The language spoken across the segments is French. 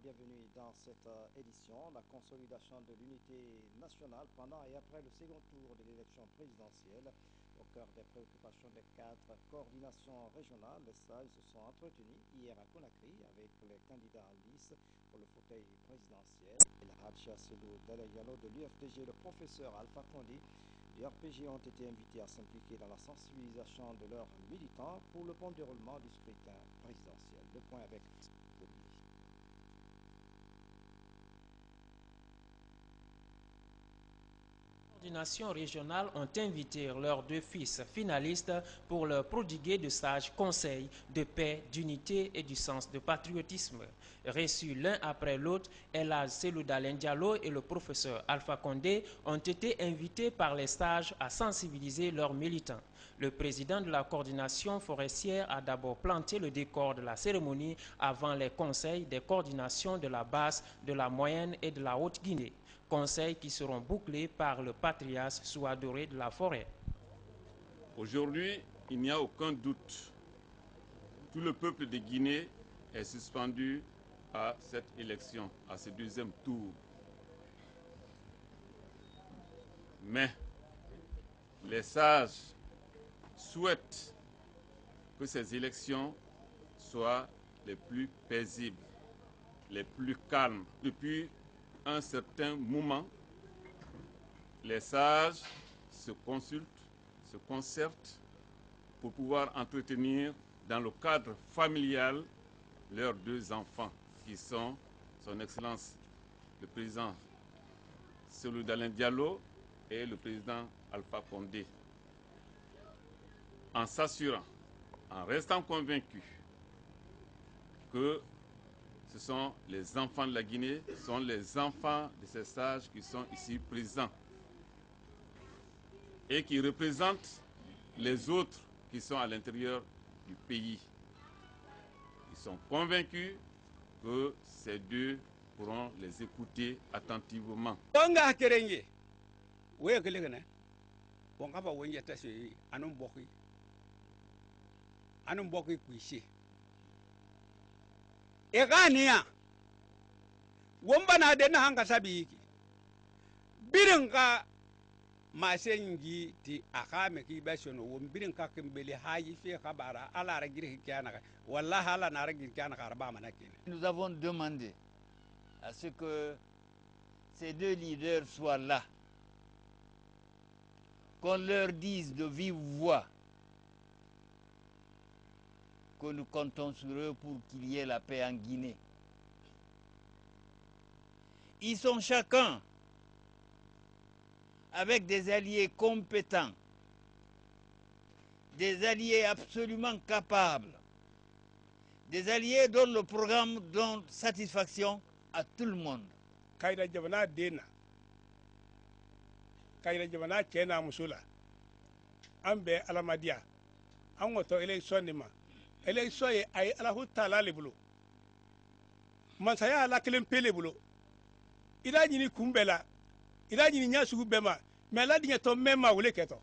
Bienvenue dans cette édition, la consolidation de l'unité nationale pendant et après le second tour de l'élection présidentielle. Au cœur des préoccupations des quatre coordinations régionales, les sages se sont entretenus hier à Conakry avec les candidats en lice pour le fauteuil présidentiel. El Hadj Selou Dalein Diallo de l'UFDG, le professeur Alpha Condé du RPG ont été invités à s'impliquer dans la sensibilisation de leurs militants pour le bon déroulement du scrutin présidentiel. Le point avec Les coordinations régionales ont invité leurs deux fils finalistes pour leur prodiguer de sages conseils de paix, d'unité et du sens de patriotisme. Reçus l'un après l'autre, El Hadj Selou Dalein Diallo et le professeur Alpha Condé ont été invités par les sages à sensibiliser leurs militants. Le président de la coordination forestière a d'abord planté le décor de la cérémonie avant les conseils des coordinations de la basse, de la moyenne et de la Haute-Guinée. Conseils qui seront bouclés par le patriarche Souadoré de la Forêt. Aujourd'hui, il n'y a aucun doute. Tout le peuple de Guinée est suspendu à cette élection, à ce deuxième tour. Mais les sages souhaitent que ces élections soient les plus paisibles, les plus calmes. Depuis un certain moment, les sages se consultent, se concertent pour pouvoir entretenir dans le cadre familial leurs deux enfants qui sont son Excellence le président Selou Dalein Diallo et le président Alpha Condé, en s'assurant, en restant convaincus que ce sont les enfants de la Guinée, ce sont les enfants de ces sages qui sont ici présents et qui représentent les autres qui sont à l'intérieur du pays. Ils sont convaincus que ces deux pourront les écouter attentivement. Egania wombana de na hanga sabiki biringa masengi ti akame ki basono wombiringa kimbele hayi fi khabara ala ragiri kana wallahi ala na ragiri kana karba manakine. Nous avons demandé à ce que ces deux leaders soient là, qu'on leur dise de vive voix que nous comptons sur eux pour qu'il y ait la paix en Guinée. Ils sont chacun avec des alliés compétents, des alliés absolument capables, des alliés dont le programme donne satisfaction à tout le monde. Kaida jabana dena, kaida jabana chena musula, ambe alamadia, angoto election nima. Élection ye ay alahu taala le bolo mansaya ala kelen pele bolo ida ñini kumbela ida ñini nya sugu bema mais la digne to même ma wole keto.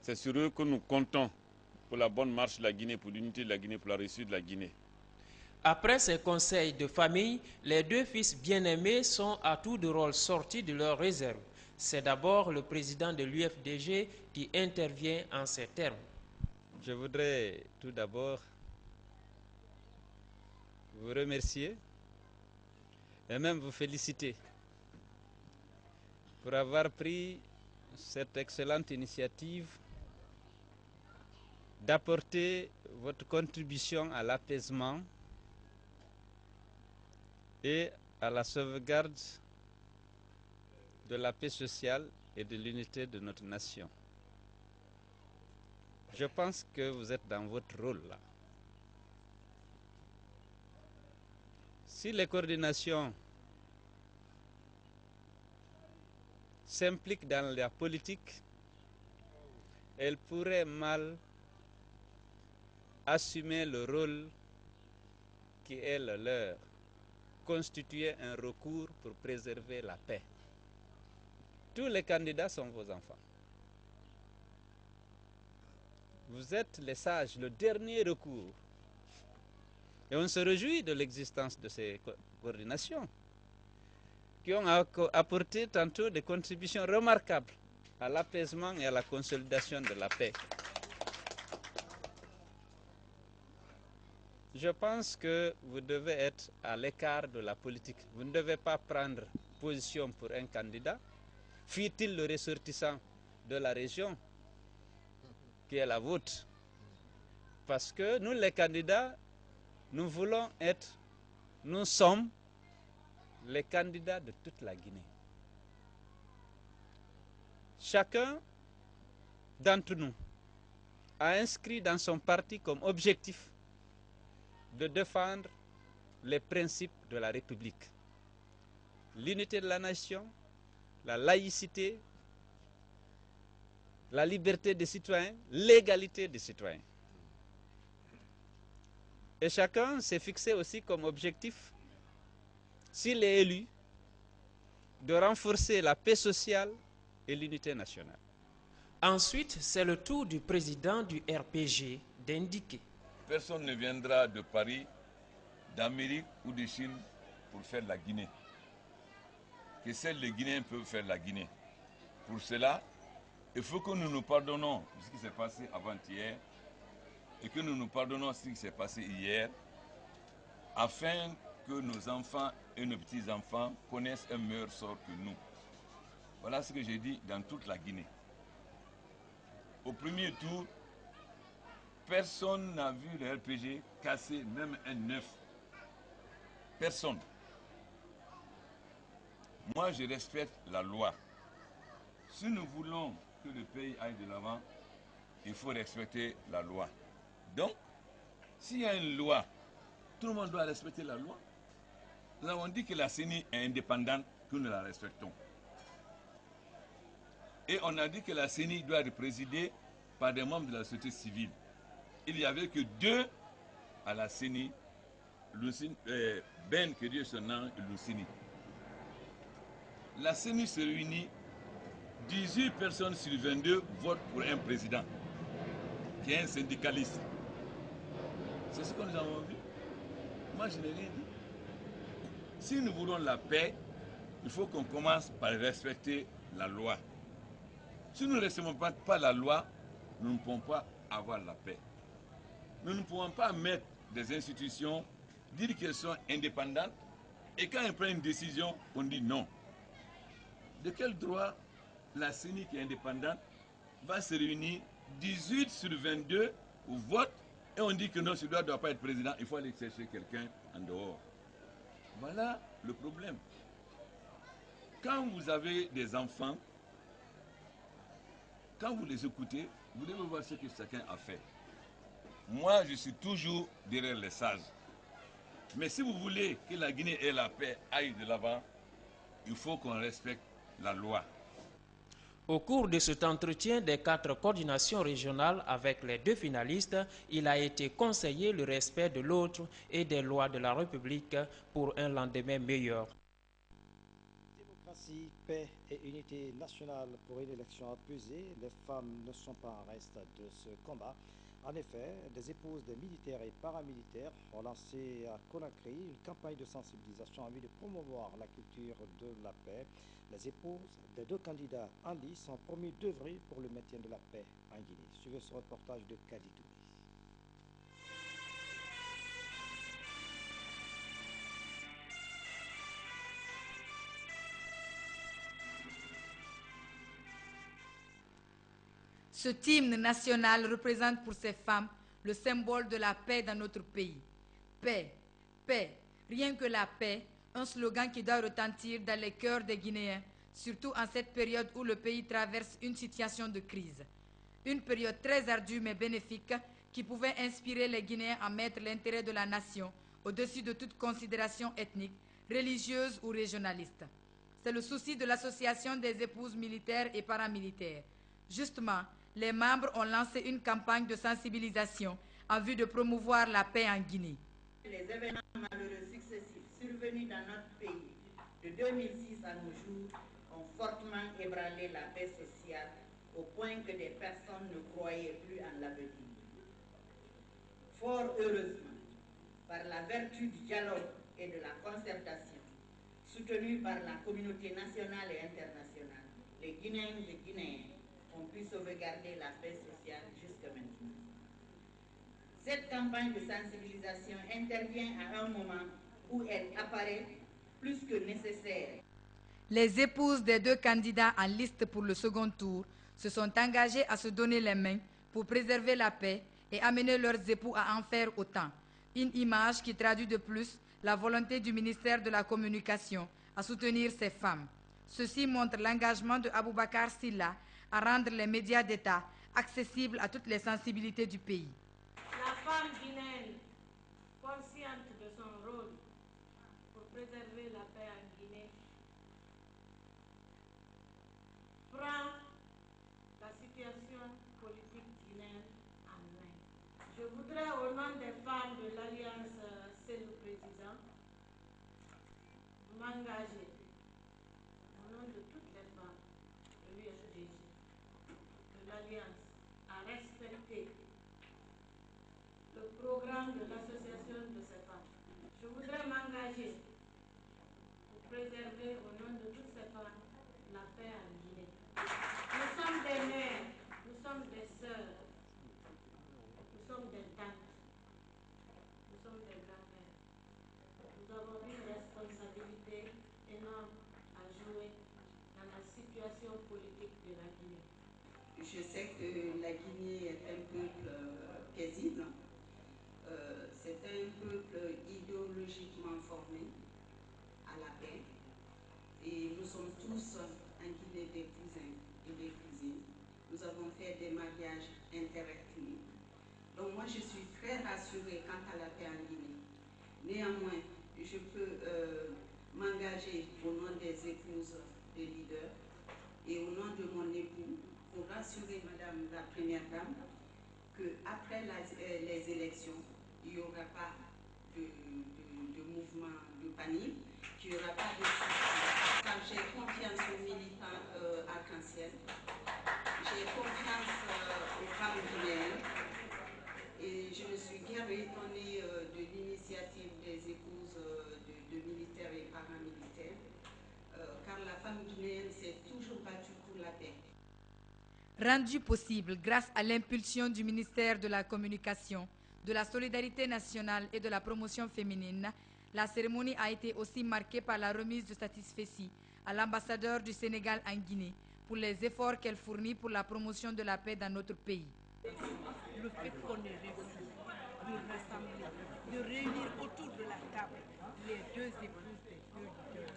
C'est sur eux que nous comptons pour la bonne marche de la Guinée, pour l'unité de la Guinée, pour la réussite de la Guinée. Après ces conseils de famille, les deux fils bien-aimés sont à tour de rôle sortis de leur réserve. C'est d'abord le président de l'UFDG qui intervient en ces termes. Je voudrais tout d'abord vous remercier et même vous féliciter pour avoir pris cette excellente initiative d'apporter votre contribution à l'apaisement et à la sauvegarde de la paix sociale et de l'unité de notre nation. Je pense que vous êtes dans votre rôle là. Si les coordinations s'impliquent dans la politique, elles pourraient mal assumer le rôle qui est le leur, constituer un recours pour préserver la paix. Tous les candidats sont vos enfants. Vous êtes les sages, le dernier recours. Et on se réjouit de l'existence de ces coordinations qui ont apporté tantôt des contributions remarquables à l'apaisement et à la consolidation de la paix. Je pense que vous devez être à l'écart de la politique. Vous ne devez pas prendre position pour un candidat, fût-il le ressortissant de la région qui est la vôtre. Parce que nous, les candidats, nous sommes les candidats de toute la Guinée. Chacun d'entre nous a inscrit dans son parti comme objectif de défendre les principes de la République. L'unité de la nation, la laïcité, la liberté des citoyens, l'égalité des citoyens. Et chacun s'est fixé aussi comme objectif, s'il est élu, de renforcer la paix sociale et l'unité nationale. Ensuite, c'est le tour du président du RPG d'indiquer. Personne ne viendra de Paris, d'Amérique ou de Chine pour faire la Guinée. Que seuls les Guinéens peuvent faire la Guinée. Pour cela, il faut que nous nous pardonnons de ce qui s'est passé avant-hier et que nous nous pardonnons ce qui s'est passé hier, afin que nos enfants et nos petits-enfants connaissent un meilleur sort que nous. Voilà ce que j'ai dit dans toute la Guinée. Au premier tour, personne n'a vu le RPG casser même un œuf. Personne. Moi, je respecte la loi. Si nous voulons que le pays aille de l'avant, il faut respecter la loi. Donc, s'il y a une loi, tout le monde doit respecter la loi. Nous avons dit que la CENI est indépendante, que nous la respectons. Et on a dit que la CENI doit être présidée par des membres de la société civile. Il n'y avait que 2 à la CENI, Ben, que Dieu son nom, et Lucini. La CENI se réunit, 18 personnes sur 22 votent pour un président, qui est un syndicaliste. C'est ce que nous avons vu. Moi, je n'ai rien dit. Si nous voulons la paix, il faut qu'on commence par respecter la loi. Si nous ne respectons pas la loi, nous ne pouvons pas avoir la paix. Nous ne pouvons pas mettre des institutions, dire qu'elles sont indépendantes, et quand elles prennent une décision, on dit non. De quel droit la CENI qui est indépendante va se réunir 18 sur 22 au vote et on dit que non, ce ne doit pas être président, il faut aller chercher quelqu'un en dehors. Voilà le problème. Quand vous avez des enfants, quand vous les écoutez, vous devez voir ce que chacun a fait. Moi, je suis toujours derrière les sages. Mais si vous voulez que la Guinée et la paix aillent de l'avant, il faut qu'on respecte la loi. Au cours de cet entretien des 4 coordinations régionales avec les 2 finalistes, il a été conseillé le respect de l'autre et des lois de la République pour un lendemain meilleur. Démocratie, paix et unité nationale pour une élection apaisée, les femmes ne sont pas en reste de ce combat. En effet, des épouses des militaires et paramilitaires ont lancé à Conakry une campagne de sensibilisation en vue de promouvoir la culture de la paix. Les épouses des 2 candidats en lice ont promis d'œuvrer pour le maintien de la paix en Guinée. Suivez ce reportage de Kadidou. Ce hymne national représente pour ces femmes le symbole de la paix dans notre pays. Paix, paix, rien que la paix, un slogan qui doit retentir dans les cœurs des Guinéens, surtout en cette période où le pays traverse une situation de crise. Une période très ardue mais bénéfique qui pouvait inspirer les Guinéens à mettre l'intérêt de la nation au-dessus de toute considération ethnique, religieuse ou régionaliste. C'est le souci de l'association des épouses militaires et paramilitaires. Justement, les membres ont lancé une campagne de sensibilisation en vue de promouvoir la paix en Guinée. Les événements malheureux successifs survenus dans notre pays de 2006 à nos jours ont fortement ébranlé la paix sociale au point que des personnes ne croyaient plus en l'avenir. Fort heureusement, par la vertu du dialogue et de la concertation, soutenue par la communauté nationale et internationale, les Guinéennes et Guinéens ont pu sauvegarder la paix sociale jusque maintenant. Cette campagne de sensibilisation intervient à un moment où elle apparaît plus que nécessaire. Les épouses des deux candidats en liste pour le second tour se sont engagées à se donner les mains pour préserver la paix et amener leurs époux à en faire autant. Une image qui traduit de plus la volonté du ministère de la Communication à soutenir ces femmes. Ceci montre l'engagement de Aboubacar Silla à rendre les médias d'État accessibles à toutes les sensibilités du pays. La femme guinéenne, consciente de son rôle pour préserver la paix en Guinée, prend la situation politique guinéenne en main. Je voudrais, au nom des femmes de l'Alliance C'est le Président, m'engager, au nom de toutes les femmes de l'USDG, de l'Alliance, à respecter le programme de l'association de ces femmes. Je voudrais m'engager pour préserver, au nom de toutes ces femmes, la paix en Guinée. Nous sommes des mères, nous sommes des sœurs, nous sommes des tantes, nous sommes des grands-mères. Nous avons une responsabilité énorme à jouer dans la situation politique de la Guinée. Je sais que la Guinée est un peuple paisible. C'est un peuple idéologiquement formé à la paix. Et nous sommes tous en Guinée des cousins et des cousines. Nous avons fait des mariages interethniques. Donc moi, je suis très rassurée quant à la paix en Guinée. Néanmoins, je peux m'engager au nom des épouses des leaders et au nom de mon époux pour rassurer Madame la Première Dame qu'après les élections, il n'y aura pas de mouvement de panique, qu'il n'y aura pas de soucis. Car j'ai confiance aux militants arc-en-ciel, j'ai confiance aux femmes guinéennes et je ne suis guère étonnée de l'initiative des épouses de militaires et paramilitaires, car la femme guinéenne s'est toujours battue pour la paix. Rendu possible grâce à l'impulsion du ministère de la Communication, de la Solidarité nationale et de la promotion féminine, la cérémonie a été aussi marquée par la remise de satisfecit à l'ambassadeur du Sénégal en Guinée pour les efforts qu'elle fournit pour la promotion de la paix dans notre pays. Le fait qu'on ait réussi de rassembler, de réunir autour de la table les deux épouses des deux leaders,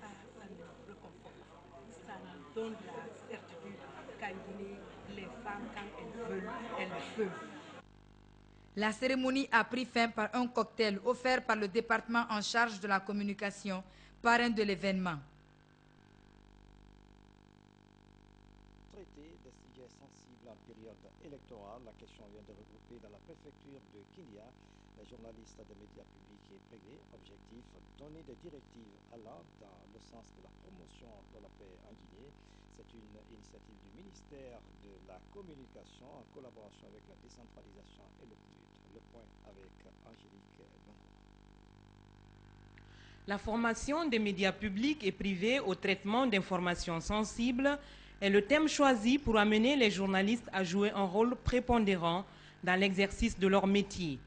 ça nous réconforte. Ça nous donne la certitude qu'en Guinée, les femmes, quand elles veulent, elles peuvent. La cérémonie a pris fin par un cocktail offert par le département en charge de la communication, parrain de l'événement. Traiter des sujets sensibles en période électorale, la question vient de regrouper dans la préfecture de Kindia les journalistes des médias publics et privés. Objectif, donner des directives allant dans le sens de la promotion de la paix en Guinée. C'est une initiative du ministère de la Communication en collaboration avec la décentralisation et le PNUD. Le point avec Angélique Longo. La formation des médias publics et privés au traitement d'informations sensibles est le thème choisi pour amener les journalistes à jouer un rôle prépondérant dans l'exercice de leur métier.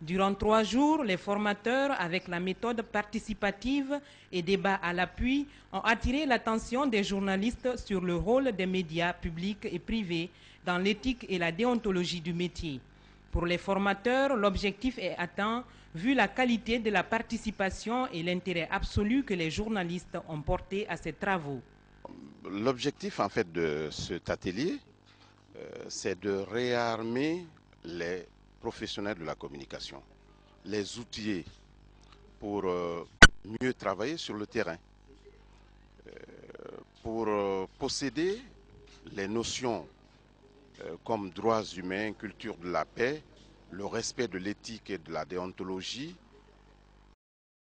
Durant 3 jours, les formateurs, avec la méthode participative et débat à l'appui, ont attiré l'attention des journalistes sur le rôle des médias publics et privés dans l'éthique et la déontologie du métier. Pour les formateurs, l'objectif est atteint vu la qualité de la participation et l'intérêt absolu que les journalistes ont porté à ces travaux. L'objectif en fait de cet atelier, c'est de réarmer les professionnels de la communication, les outiller pour mieux travailler sur le terrain, pour posséder les notions comme droits humains, culture de la paix, le respect de l'éthique et de la déontologie,